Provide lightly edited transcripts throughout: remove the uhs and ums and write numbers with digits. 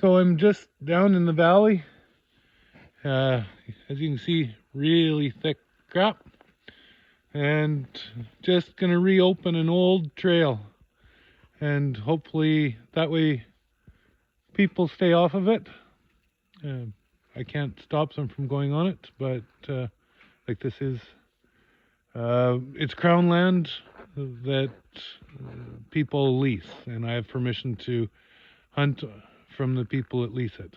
So I'm just down in the valley. As you can see, really thick crap. And just gonna reopen an old trail. And hopefully that way people stay off of it. I can't stop them from going on it, but like this is, it's crown land that people lease, and I have permission to hunt from the people that lease it.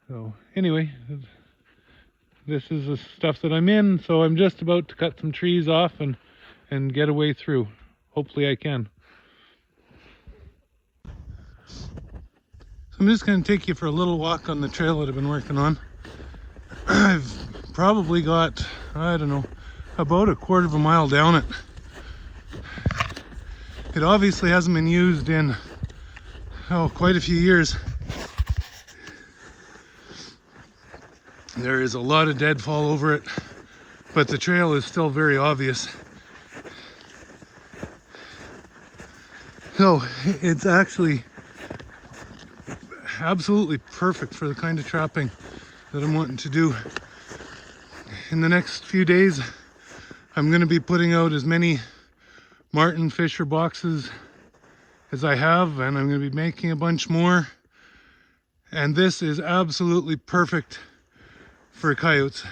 So anyway, this is the stuff that I'm in, so I'm just about to cut some trees off and get a way through. Hopefully I can. So I'm just going to take you for a little walk on the trail that I've been working on. I've probably got, I don't know, about a quarter of a mile down it. It obviously hasn't been used in, quite a few years. There is a lot of deadfall over it, but the trail is still very obvious. So it's actually absolutely perfect for the kind of trapping that I'm wanting to do. In the next few days, I'm going to be putting out as many marten fisher boxes as I have, and I'm going to be making a bunch more. And this is absolutely perfect for coyotes.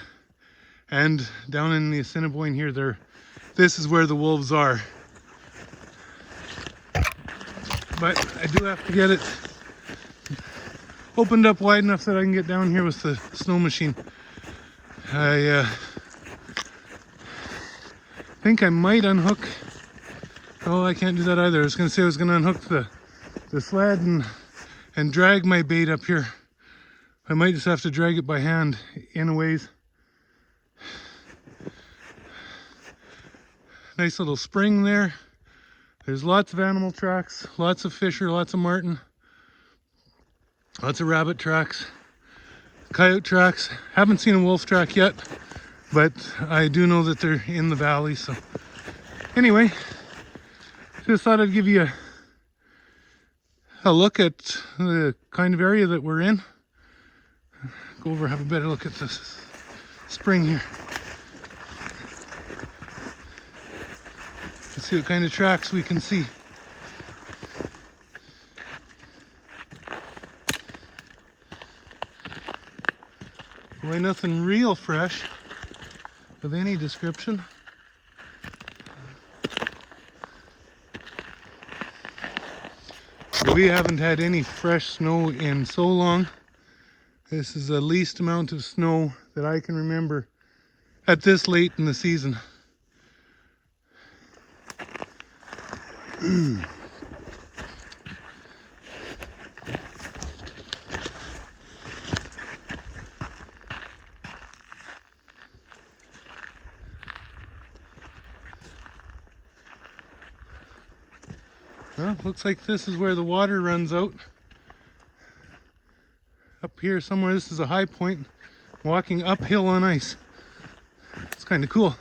And down in the Assiniboine here, this is where the wolves are. But I do have to get it opened up wide enough that I can get down here with the snow machine. I think I might unhook. Oh, I can't do that either. I was going to say I was going to unhook the sled and drag my bait up here. I might just have to drag it by hand in a ways. Nice little spring there. There's lots of animal tracks, lots of fisher, lots of marten, lots of rabbit tracks, coyote tracks. Haven't seen a wolf track yet, but I do know that they're in the valley. So anyway, just thought I'd give you a look at the kind of area that we're in. Go over, have a better look at this spring here. Let's see what kind of tracks we can see. Boy, nothing real fresh of any description. We haven't had any fresh snow in so long. This is the least amount of snow that I can remember at this late in the season. Well, looks like this is where the water runs out. Up here somewhere, this is a high point, walking uphill on ice. It's kind of cool.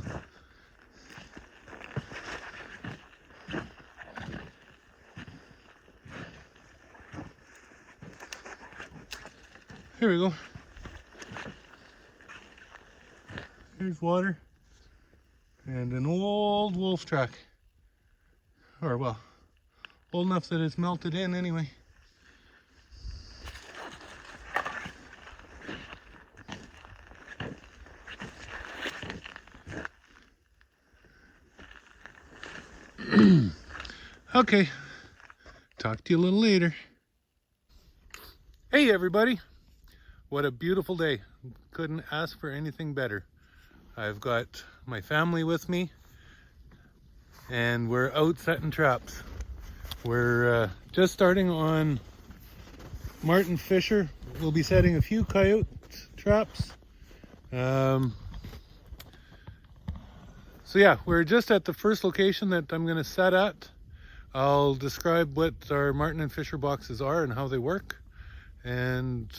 Here we go. Here's water and an old wolf track. Or well, old enough that it's melted in anyway. Okay, talk to you a little later. Hey everybody, what a beautiful day. Couldn't ask for anything better. I've got my family with me and we're out setting traps. We're just starting on marten fisher. We'll be setting a few coyote traps. So yeah, we're just at the first location that I'm going to set at. I'll describe what our marten and fisher boxes are and how they work, and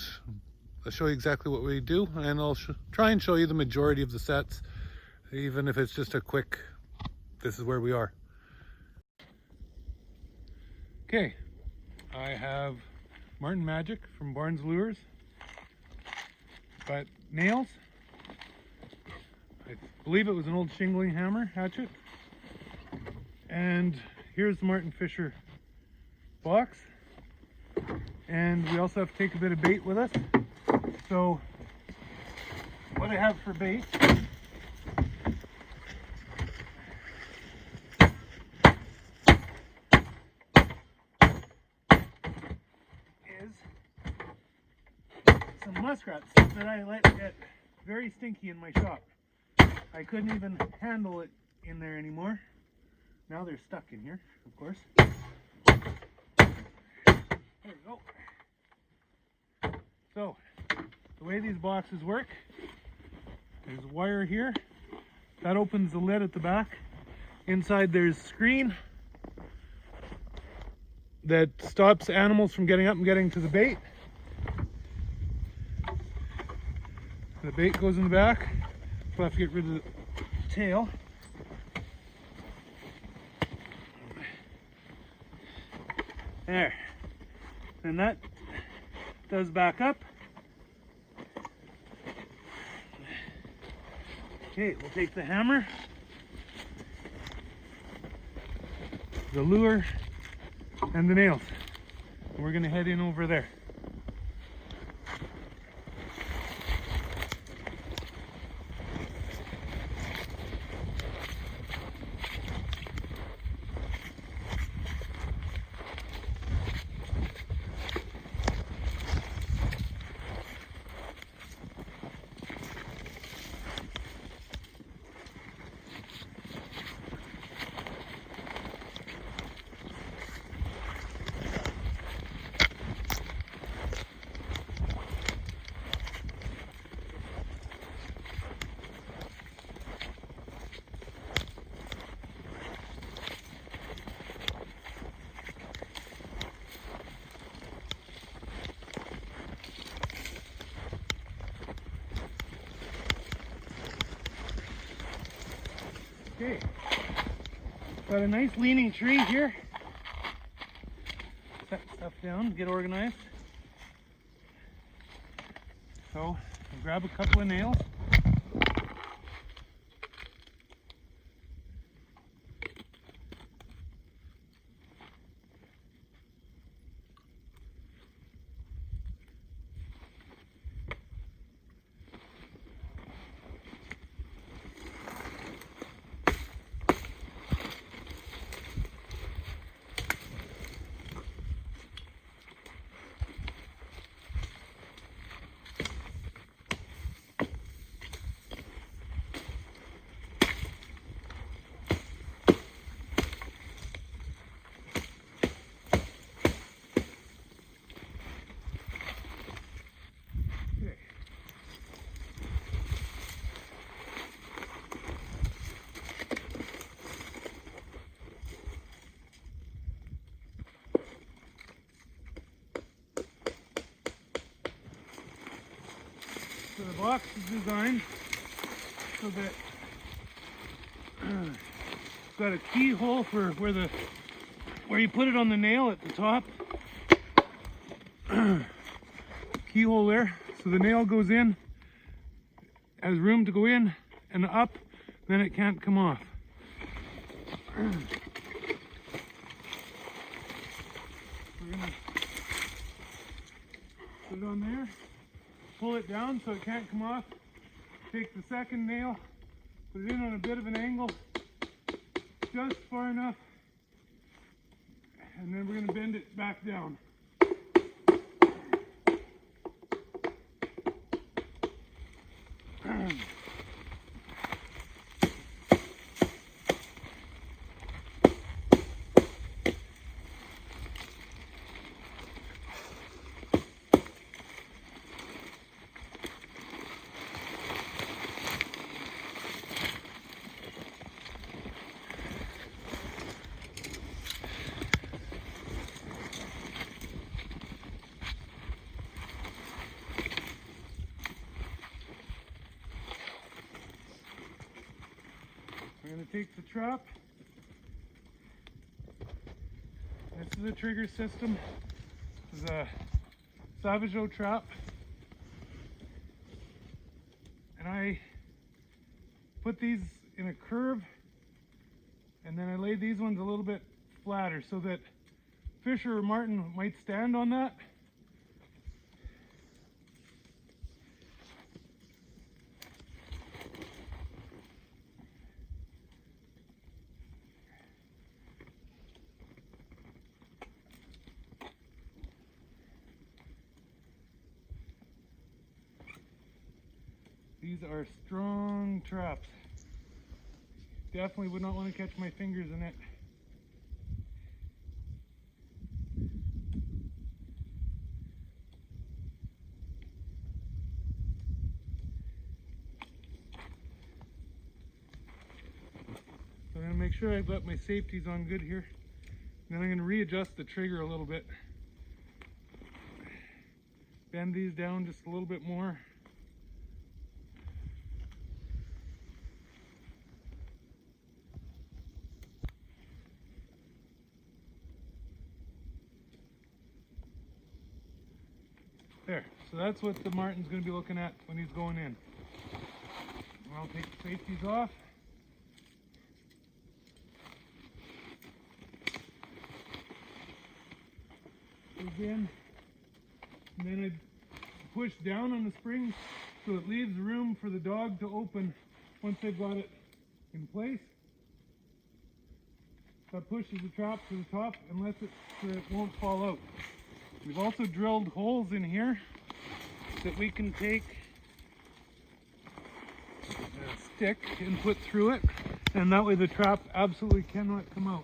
I'll show you exactly what we do, and I'll try and show you the majority of the sets, even if it's just a quick, this is where we are. Okay, I have Martin Magic from Barnes Lures. But nails, I believe it was an old shingling hammer hatchet. And here's the Martin Fisher box. And we also have to take a bit of bait with us. So what I have for bait is some muskrats that I let get very stinky in my shop. I couldn't even handle it in there anymore. Now they're stuck in here, of course. There we go. So, the way these boxes work, there's a wire here. That opens the lid at the back. Inside there's a screen that stops animals from getting up and getting to the bait. The bait goes in the back. So I have to get rid of the tail. There. And that does back up. Okay, we'll take the hammer, the lure, and the nails. And we're gonna head in over there. Okay, got a nice leaning tree here. Set stuff down, get organized. So, I'll grab a couple of nails. So the box is designed so that it's got a keyhole for where you put it on the nail at the top. Keyhole there, so the nail goes in, has room to go in and up, then it can't come off. We're gonna put it on there. Pull it down so it can't come off. Take the second nail, put it in on a bit of an angle, just far enough, and then we're going to bend it back down. We're going to take the trap. This is a trigger system. This is a Savage trap, and I put these in a curve, and then I laid these ones a little bit flatter so that fisher or martin might stand on that. These are strong traps. Definitely would not want to catch my fingers in it. So I'm going to make sure I've got my safeties on good here. Then I'm going to readjust the trigger a little bit. Bend these down just a little bit more. There, so that's what the martin's going to be looking at when he's going in. I'll take the safeties off. Again, and then I push down on the spring so it leaves room for the dog to open once they've got it in place. That pushes the trap to the top and lets it so it won't fall out. We've also drilled holes in here that we can take a stick and put through it, and that way the trap absolutely cannot come out.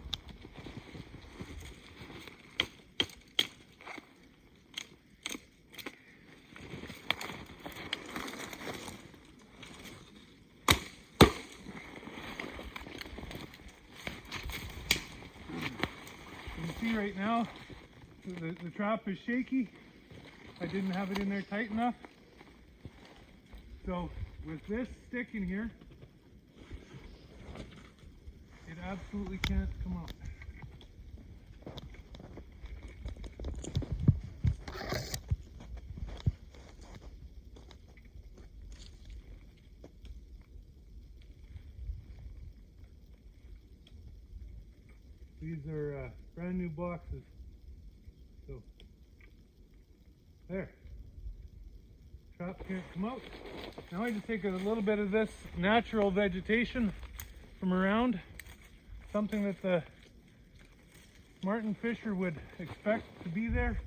You can see right now the trap is shaky. I didn't have it in there tight enough. So with this stick in here, it absolutely can't come out. These are brand new boxes. So there, trap can't come out. Now I just take a little bit of this natural vegetation from around, something that the martin fisher would expect to be there,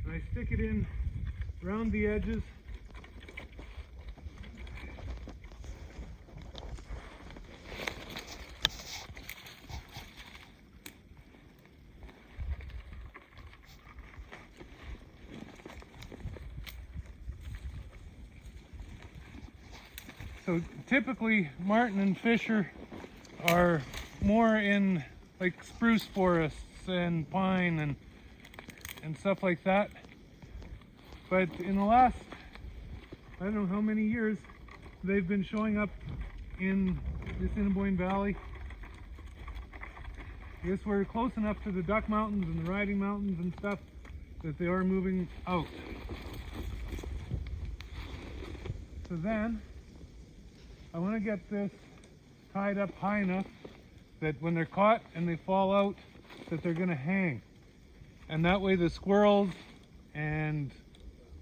and I stick it in around the edges. So typically martin and fisher are more in like spruce forests and pine and stuff like that. But in the last, I don't know how many years, they've been showing up in this Assiniboine Valley. I guess we're close enough to the Duck Mountains and the Riding Mountains and stuff that they are moving out. So then, I want to get this tied up high enough that when they're caught and they fall out, that they're going to hang. And that way the squirrels and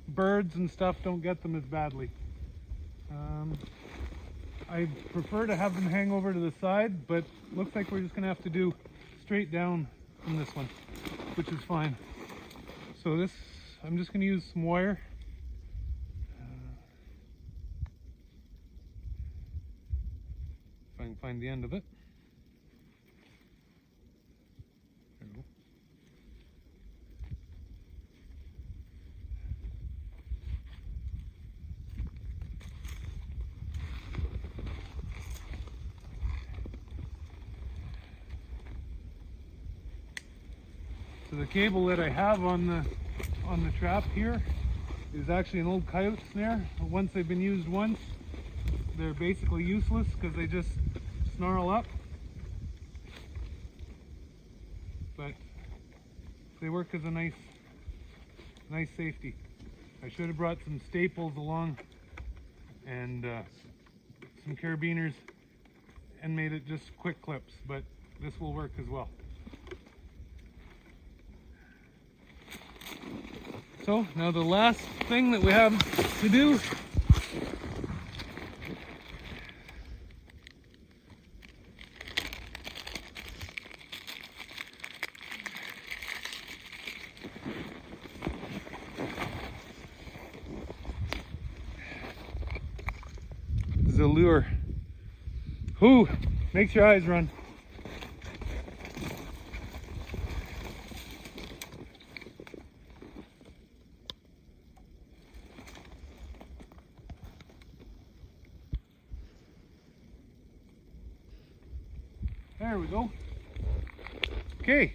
birds and stuff don't get them as badly. I prefer to have them hang over to the side, but looks like we're just going to have to do straight down from this one, which is fine. So this, I'm just going to use some wire. If I can find the end of it. There we go. So the cable that I have on the trap here is actually an old coyote snare. Once they've been used once, they're basically useless because they just snarl up. But they work as a nice safety. I should have brought some staples along and some carabiners and made it just quick clips, but this will work as well. So now the last thing that we have to do is a lure. Whoo! Makes your eyes run. There we go. Okay.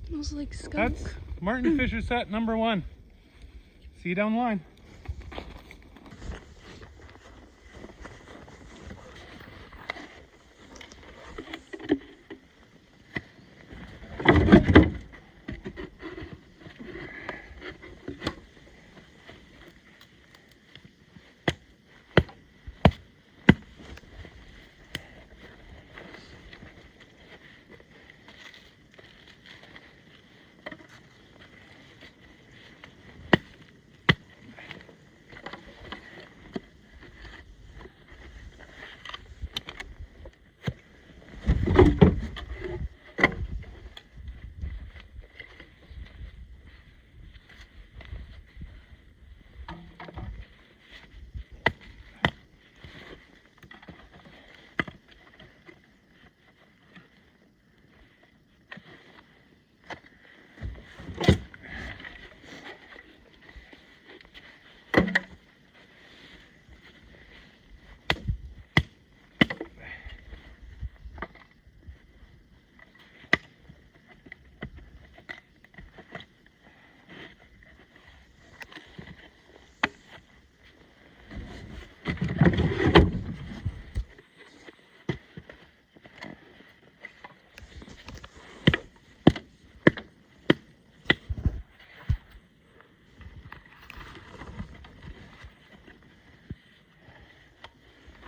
Smells like skunk. That's Martin Fisher set number 1. See you down the line.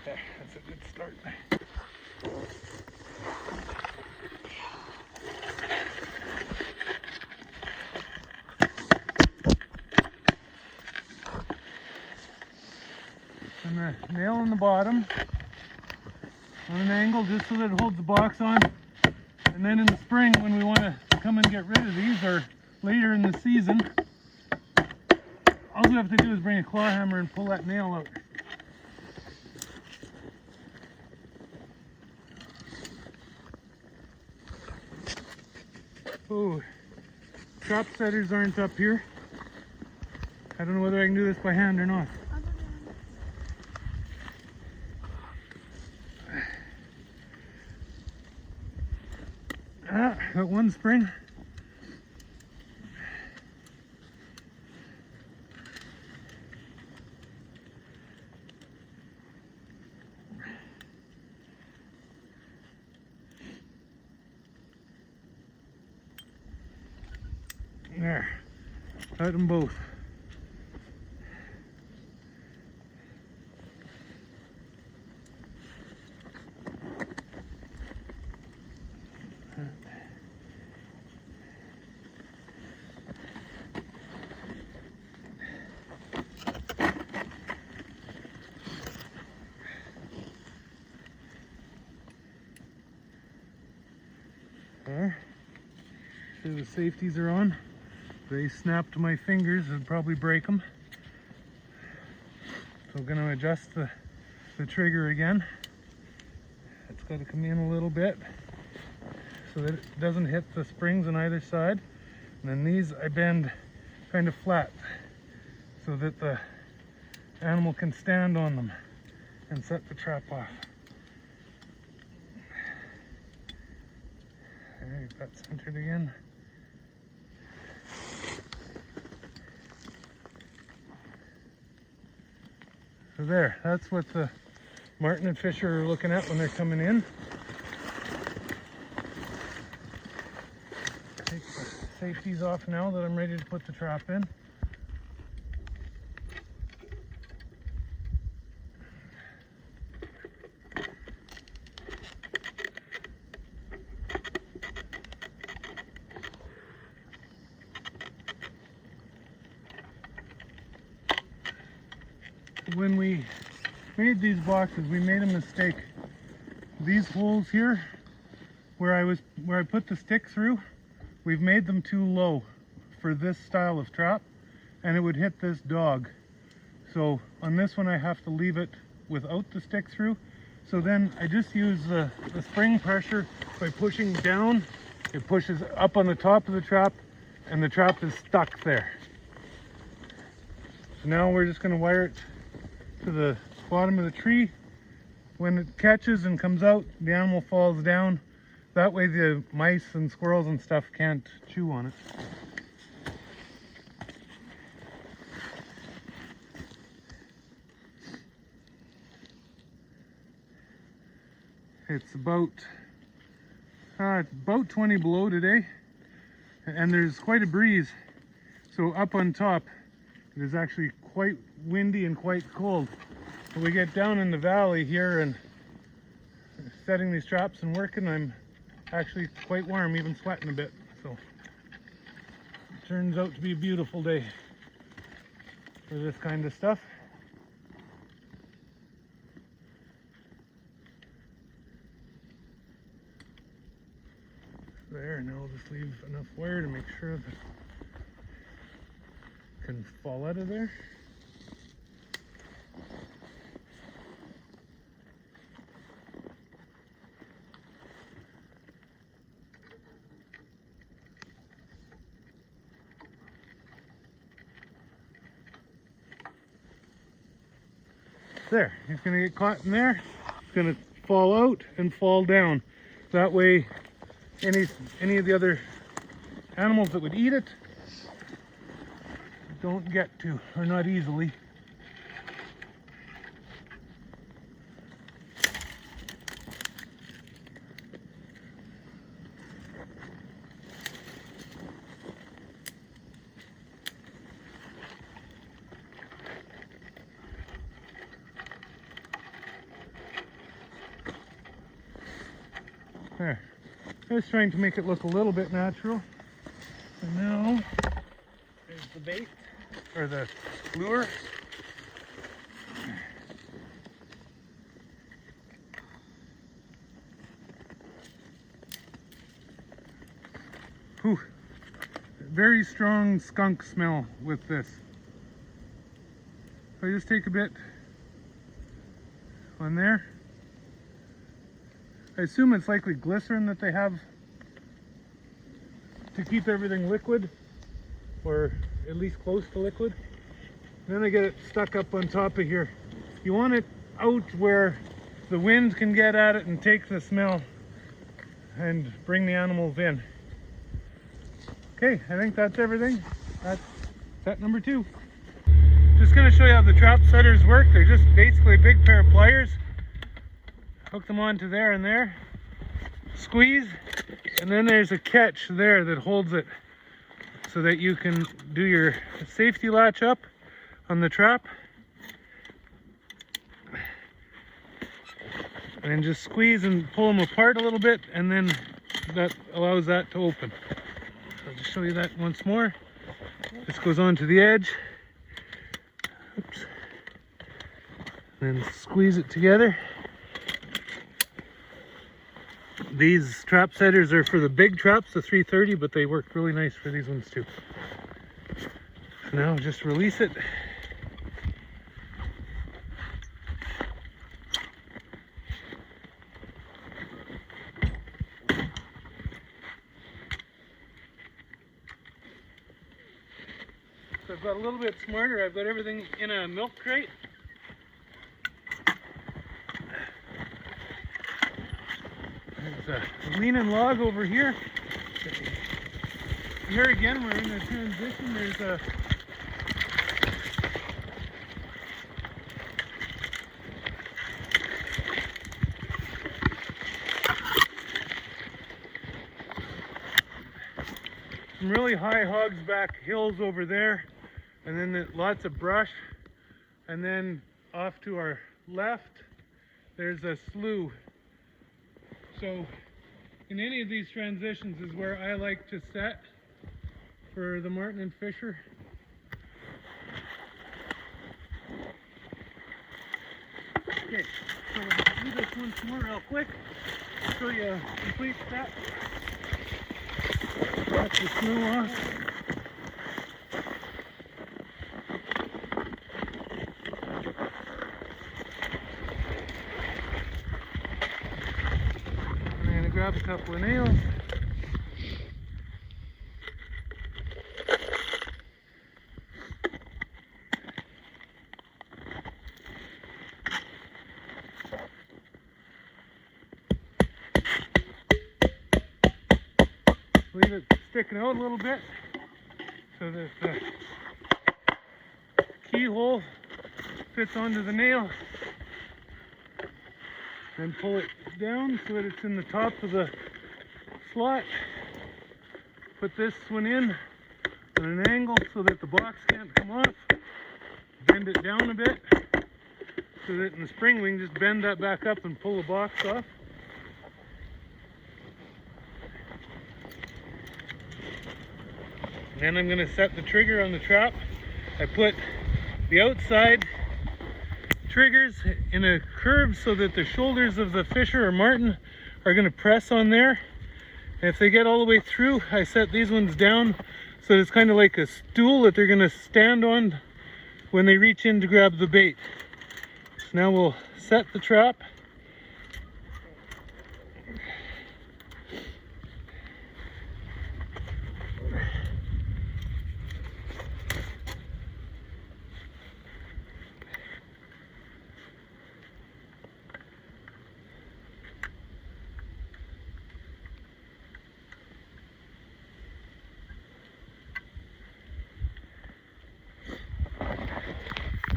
There, that's a good start. And the nail in the bottom on an angle just so that it holds the box on. And then in the spring when we want to come and get rid of these, or later in the season, all we have to do is bring a claw hammer and pull that nail out. Oh, trap setters aren't up here. I don't know whether I can do this by hand or not. Got one spring. There, got them both. There. So the safeties are on. They snapped my fingers, it'd probably break them. So I'm going to adjust the trigger again. It's got to come in a little bit so that it doesn't hit the springs on either side. And then these I bend kind of flat so that the animal can stand on them and set the trap off. There, you've got centered again. So there, that's what the Martin and Fisher are looking at when they're coming in. Take the safeties off now that I'm ready to put the trap in. when we made these boxes, we made a mistake. These holes here, where I put the stick through, we've made them too low for this style of trap, and it would hit this dog. So on this one I have to leave it without the stick through. So then I just use the spring pressure by pushing down. It pushes up on the top of the trap, and the trap is stuck there. So now we're just going to wire it to the bottom of the tree. When it catches and comes out, the animal falls down. That way the mice and squirrels and stuff can't chew on it. It's about 20 below today, and there's quite a breeze. So up on top, it is actually quite windy and quite cold. When we get down in the valley here and setting these traps and working, I'm actually quite warm, even sweating a bit. So it turns out to be a beautiful day for this kind of stuff. There, and I'll just leave enough wire to make sure that it can fall out of there. There, he's going to get caught in there. He's going to fall out and fall down. That way any of the other animals that would eat it don't get to, or not easily. There. I was trying to make it look a little bit natural. And now, there's the bait, or the lure. Whew. Very strong skunk smell with this. So I just take a bit on there. I assume it's likely glycerin that they have to keep everything liquid, or at least close to liquid. Then I get it stuck up on top of here. You want it out where the wind can get at it and take the smell and bring the animals in. Okay, I think that's everything. That's set number 2. Just going to show you how the trap setters work. They're just basically a big pair of pliers. Hook them onto there and there, squeeze, and then there's a catch there that holds it so that you can do your safety latch up on the trap, and then just squeeze and pull them apart a little bit, and then that allows that to open. I'll just show you that once more. This goes onto the edge. Oops. Then squeeze it together. These trap setters are for the big traps, the 330, but they work really nice for these ones too. So now just release it. So I've got a little bit smarter. I've got everything in a milk crate. There's a leaning log over here. Here again, we're in a transition. There's a some really high hogsback hills over there, and then lots of brush, and then off to our left there's a slough. So in any of these transitions is where I like to set for the marten and fisher. Okay, so we'll do this once more real quick. Show you a complete step. Got the snow off. I'm going to grab a couple of nails. Leave it sticking out a little bit so that the keyhole fits onto the nail. Then pull it down so that it's in the top of the slot. Put this one in at an angle so that the box can't come off. Bend it down a bit so that in the spring we can just bend that back up and pull the box off. Then I'm going to set the trigger on the trap. I put the outside triggers in a curve so that the shoulders of the fisher or martin are going to press on there. And if they get all the way through, I set these ones down so it's kind of like a stool that they're going to stand on when they reach in to grab the bait. So now we'll set the trap.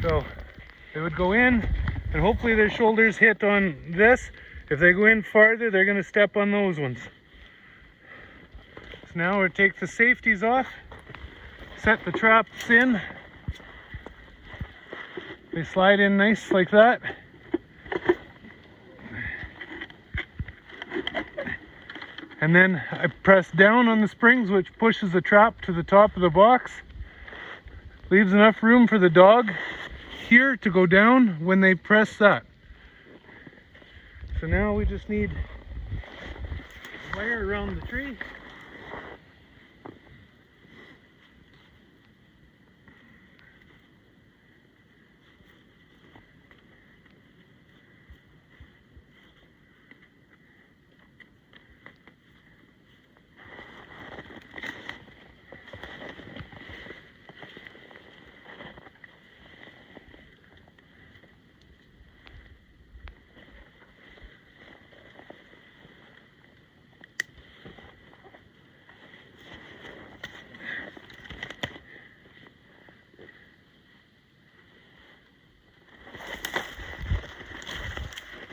So they would go in and hopefully their shoulders hit on this. If they go in farther, they're going to step on those ones. So now we'll take the safeties off, set the traps in. They slide in nice like that. And then I press down on the springs, which pushes the trap to the top of the box. Leaves enough room for the dog here to go down when they press that. So now we just need wire around the tree.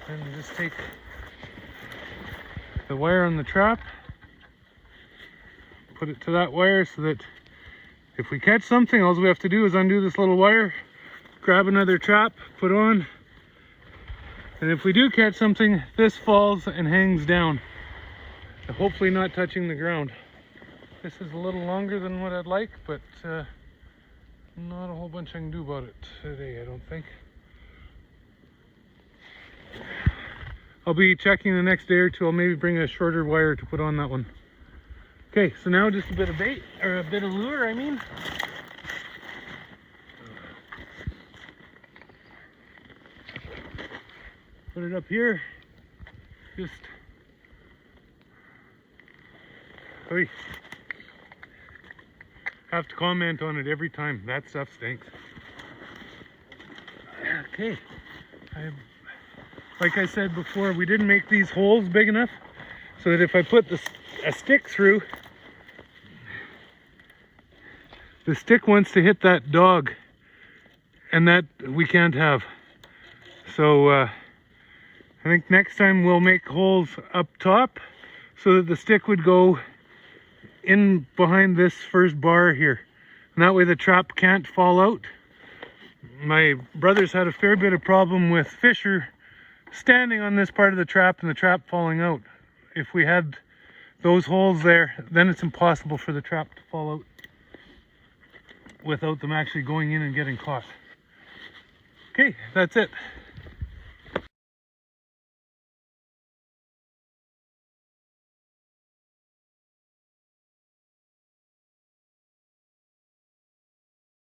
And just take the wire on the trap, put it to that wire so that if we catch something, all we have to do is undo this little wire, grab another trap, put on, and if we do catch something, this falls and hangs down, hopefully not touching the ground. This is a little longer than what I'd like, but not a whole bunch I can do about it today, I don't think. I'll be checking the next day or two. I'll maybe bring a shorter wire to put on that one. Okay, so now just a bit of bait, or a bit of lure, I mean. Put it up here. Just... Oy. Have to comment on it every time. That stuff stinks. Okay. Like I said before, we didn't make these holes big enough so that if I put a stick through, the stick wants to hit that dog, and that we can't have. So I think next time we'll make holes up top so that the stick would go in behind this first bar here. And that way the trap can't fall out. My brother's had a fair bit of problem with fisher standing on this part of the trap and the trap falling out. If we had those holes there, then it's impossible for the trap to fall out without them actually going in and getting caught. Okay, that's it.